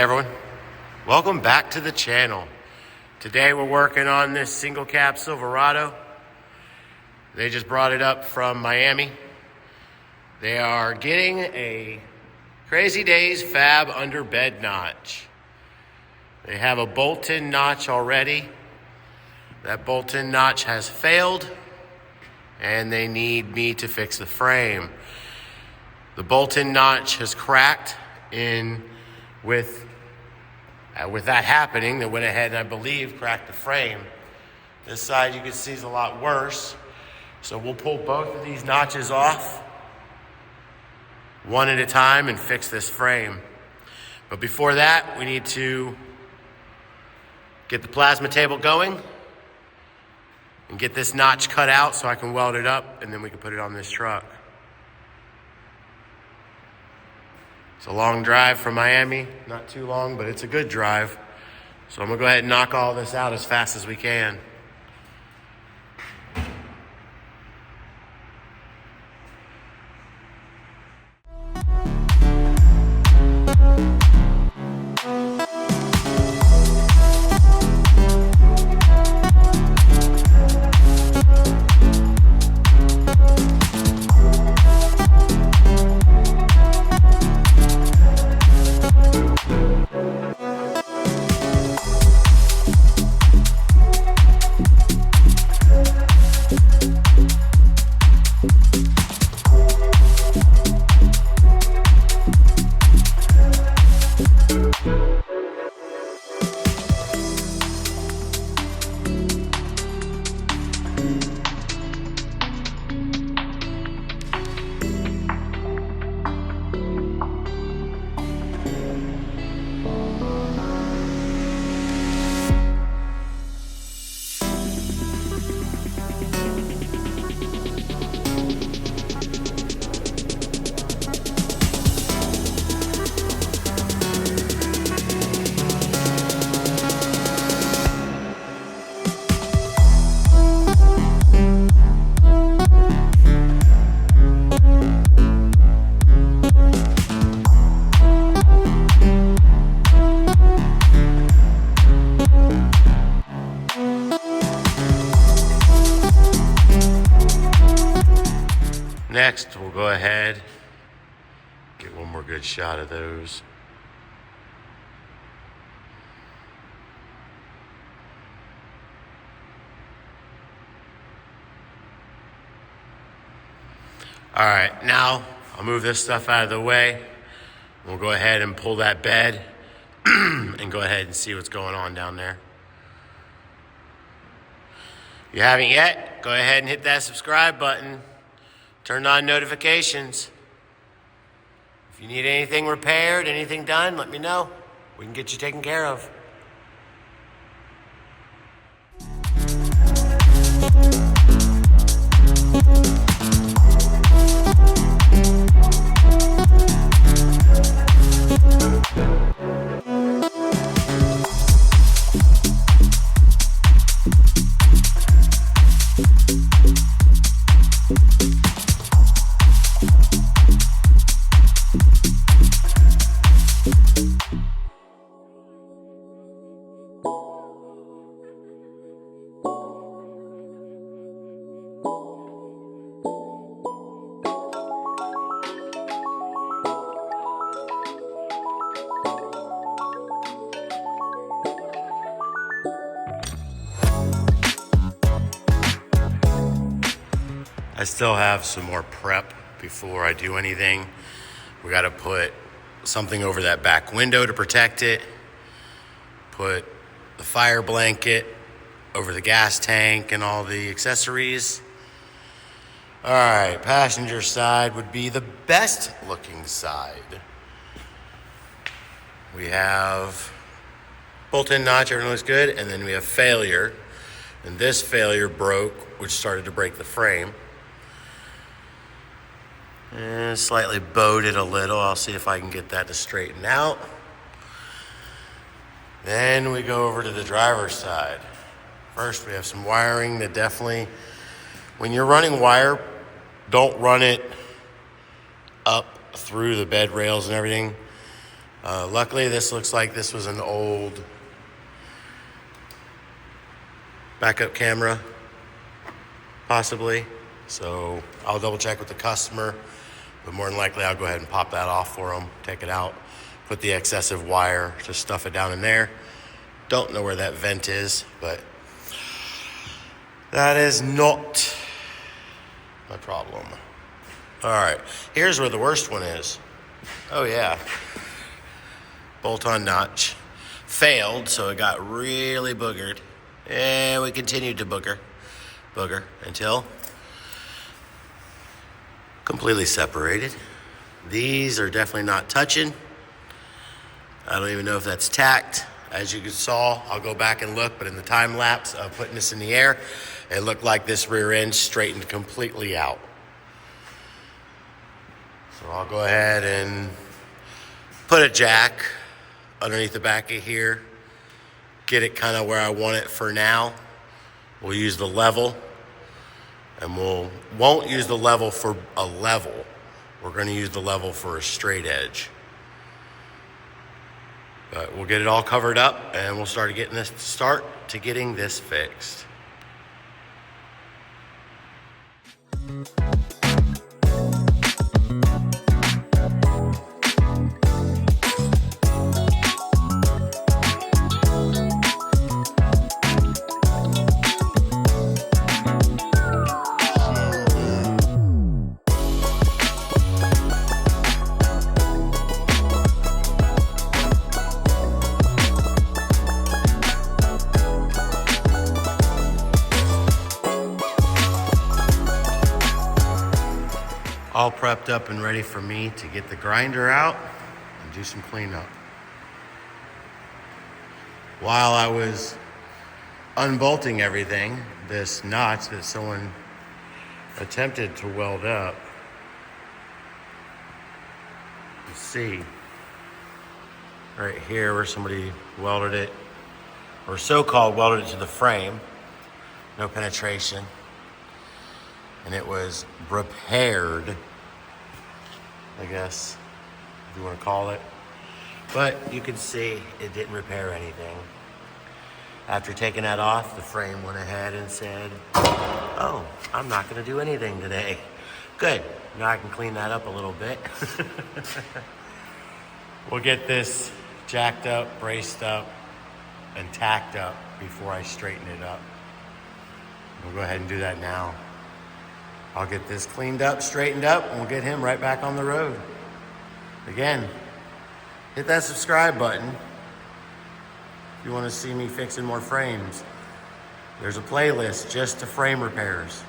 everyone, welcome back to the channel. Today we're working on this single cab Silverado. They just brought it up from Miami. They are getting a Crazy Days Fab under bed notch. They have a bolt-in notch already. That bolt-in notch has failed and they need me to fix the frame. The bolt-in notch has cracked in with that happening. They went ahead and I believe cracked the frame. This side you can see is a lot worse. So we'll pull both of these notches off one at a time and fix this frame. But before that, we need to get the plasma table going and get this notch cut out so I can weld it up and then we can put it on this truck. It's a long drive from Miami, not too long, but it's a good drive. So I'm gonna go ahead and knock all this out as fast as we can. Next, we'll go ahead, get one more good shot of those. All right, now I'll move this stuff out of the way. We'll go ahead and pull that bed and go ahead and see what's going on down there. If you haven't yet, go ahead and hit that subscribe button. Turn on notifications. If you need anything repaired, anything done, let me know. We can get you taken care of. I still have some more prep before I do anything. We got to put something over that back window to protect it. Put the fire blanket over the gas tank and all the accessories. All right, passenger side would be the best looking side. We have bolt-in notch, everything looks good, and then we have failure. And this failure broke, which started to break the frame. And slightly bowed it a little. I'll see if I can get that to straighten out. Then we go over to the driver's side. First, we have some wiring that definitely, when you're running wire, don't run it up through the bed rails and everything. Luckily, this looks like this was an old backup camera, possibly. So I'll double check with the customer, but more than likely I'll go ahead and pop that off for them, take it out, put the excessive wire, just stuff it down in there. Don't know where that vent is, but that is not my problem. All right, here's where the worst one is. Oh yeah, bolt-on notch. Failed, so it got really boogered. And we continued to booger until completely separated. These are definitely not touching. I don't even know if that's tacked. As you saw, I'll go back and look, but in the time lapse of putting this in the air, it looked like this rear end straightened completely out. So I'll go ahead and put a jack underneath the back of here, get it kind of where I want it for now. We'll use the level, and won't use the level for a level. We're going to use the level for a straight edge. But we'll get it all covered up, and we'll start getting this fixed. All prepped up and ready for me to get the grinder out and do some cleanup. While I was unbolting everything, this notch that someone attempted to weld up, you see right here where somebody welded it, or so-called welded it to the frame, no penetration, and it was repaired, I guess, if you want to call it. But you can see it didn't repair anything. After taking that off, the frame went ahead and said, oh, I'm not going to do anything today. Good. Now I can clean that up a little bit. We'll get this jacked up, braced up, and tacked up before I straighten it up. We'll go ahead and do that now. I'll get this cleaned up, straightened up, and we'll get him right back on the road. Again, hit that subscribe button if you want to see me fixing more frames. There's a playlist just to frame repairs.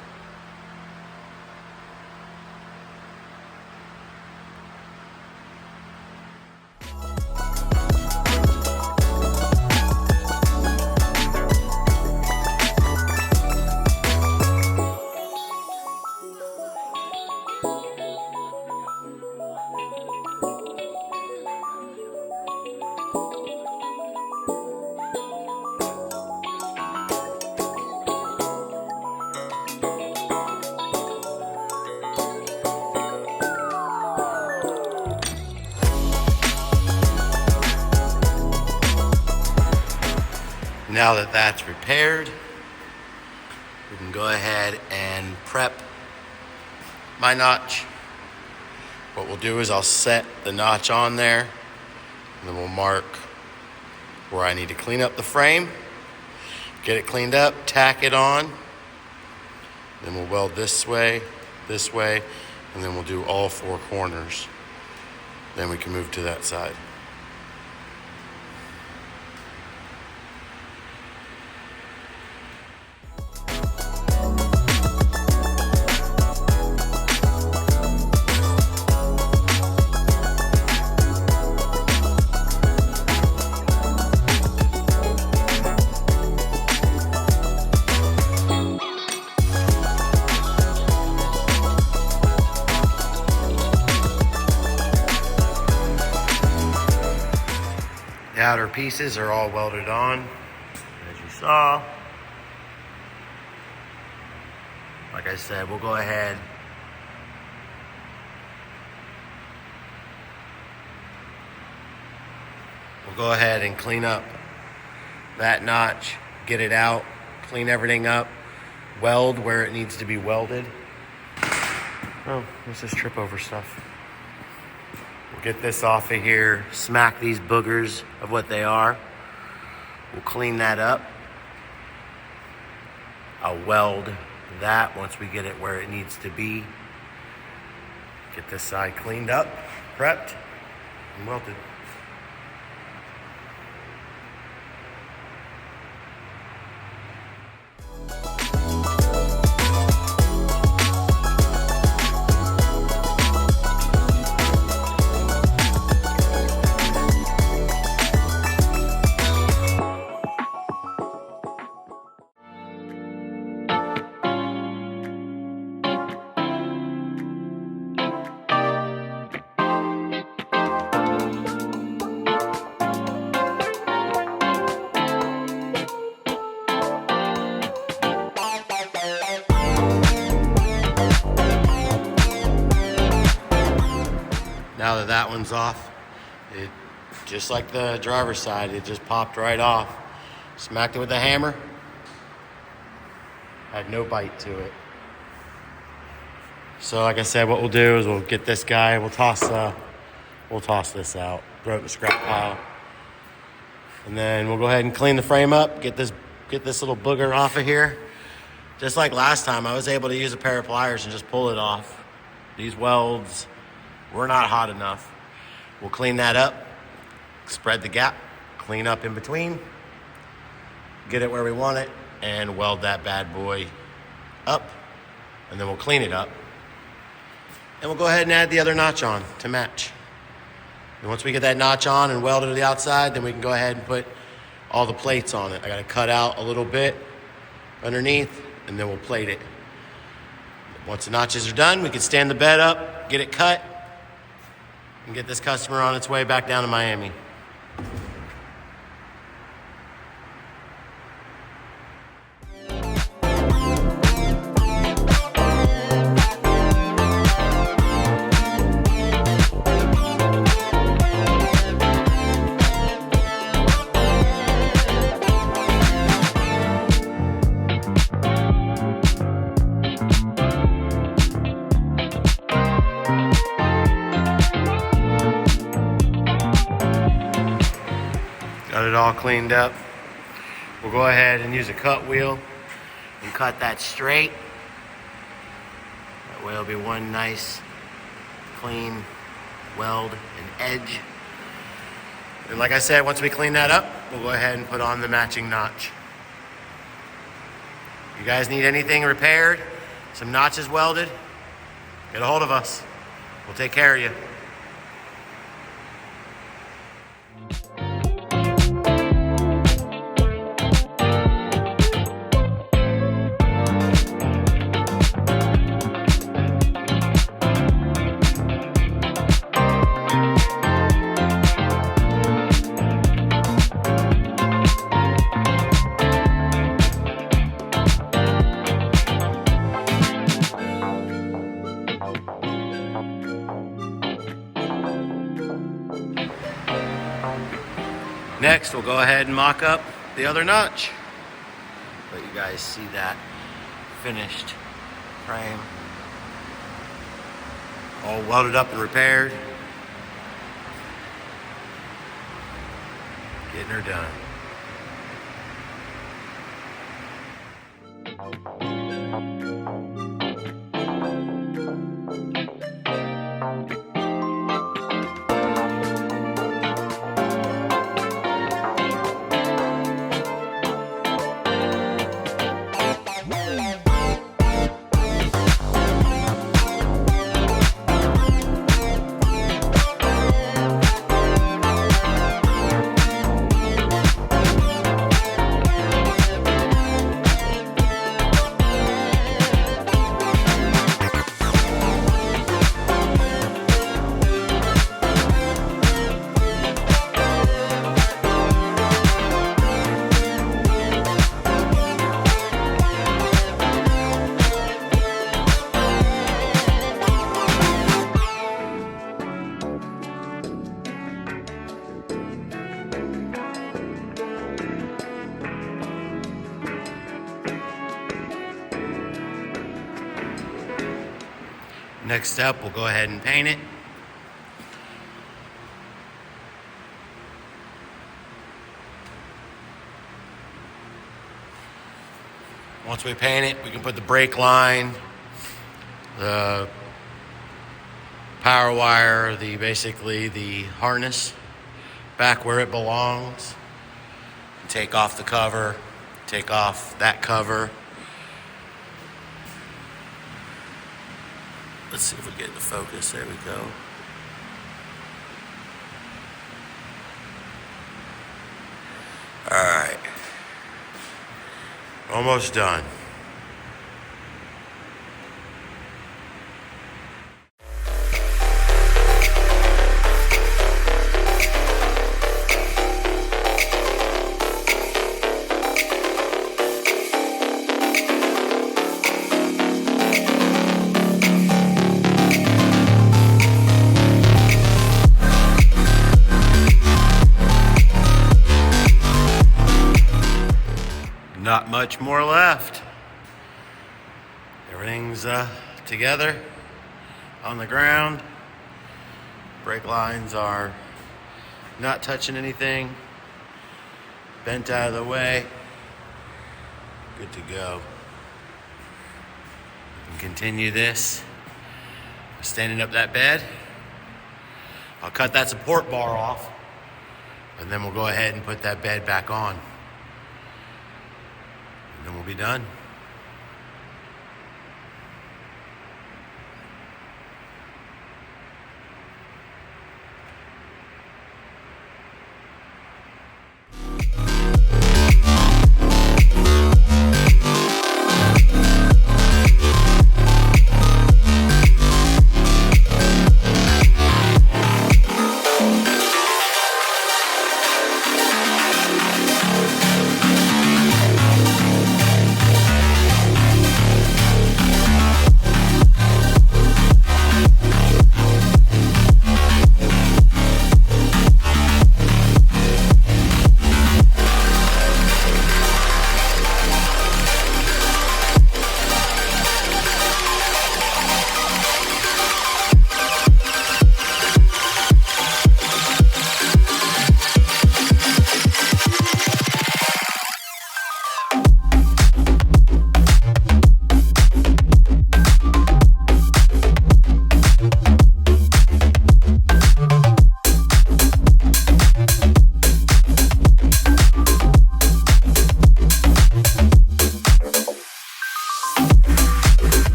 Now that that's repaired, we can go ahead and prep my notch. What we'll do is I'll set the notch on there, and then we'll mark where I need to clean up the frame, get it cleaned up, tack it on, then we'll weld this way, and then we'll do all four corners. Then we can move to that side. The outer pieces are all welded on, as you saw. Like I said, we'll go ahead we'll go ahead and clean up that notch, get it out, clean everything up, weld where it needs to be welded. Oh, what's this trip over stuff? We'll get this off of here, smack these boogers of what they are. We'll clean that up. I'll weld that once we get it where it needs to be. Get this side cleaned up, prepped, and welded. Now that that one's off, it just like the driver's side, it just popped right off. Smacked it with a hammer. Had no bite to it. So like I said, what we'll do is we'll get this guy, we'll toss this out, throw it in the scrap pile. And then we'll go ahead and clean the frame up, get this little booger off of here. Just like last time, I was able to use a pair of pliers and just pull it off. These welds were not hot enough. We'll clean that up, spread the gap, clean up in between, get it where we want it, and weld that bad boy up, and then we'll clean it up. And we'll go ahead and add the other notch on to match. And once we get that notch on and weld it to the outside, then we can go ahead and put all the plates on it. I gotta cut out a little bit underneath, and then we'll plate it. Once the notches are done, we can stand the bed up, get it cut, and get this customer on its way back down to Miami. Got it all cleaned up. We'll go ahead and use a cut wheel and cut that straight. That way it'll be one nice, clean weld and edge. And like I said, once we clean that up, we'll go ahead and put on the matching notch. You guys need anything repaired, some notches welded, get a hold of us. We'll take care of you. Next, we'll go ahead and mock up the other notch. Let you guys see that finished frame. All welded up and repaired. Getting her done. Next step, we'll go ahead and paint it. Once we paint it, we can put the brake line, the power wire, basically the harness back where it belongs. Take off the cover, take off that cover. Let's see if we get the focus. There we go. All right. Almost done. Not much more left. Everything's together on the ground. Brake lines are not touching anything. Bent out of the way. Good to go. We can continue this. Standing up that bed. I'll cut that support bar off, and then we'll go ahead and put that bed back on. Then we'll be done.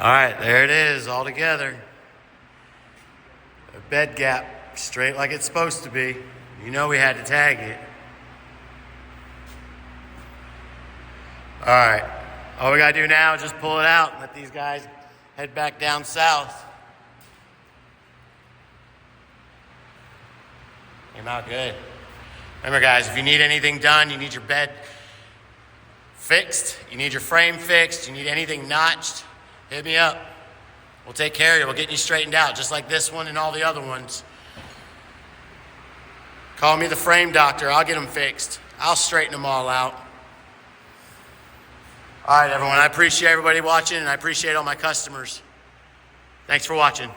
All right, there it is, all together. A bed gap, straight like it's supposed to be. You know we had to tag it. All right, all we gotta do now is just pull it out and let these guys head back down south. Came out good. Remember guys, if you need anything done, you need your bed fixed, you need your frame fixed, you need anything notched, hit me up. We'll take care of you. We'll get you straightened out, just like this one and all the other ones. Call me the frame doctor. I'll get them fixed. I'll straighten them all out. All right, everyone. I appreciate everybody watching, and I appreciate all my customers. Thanks for watching.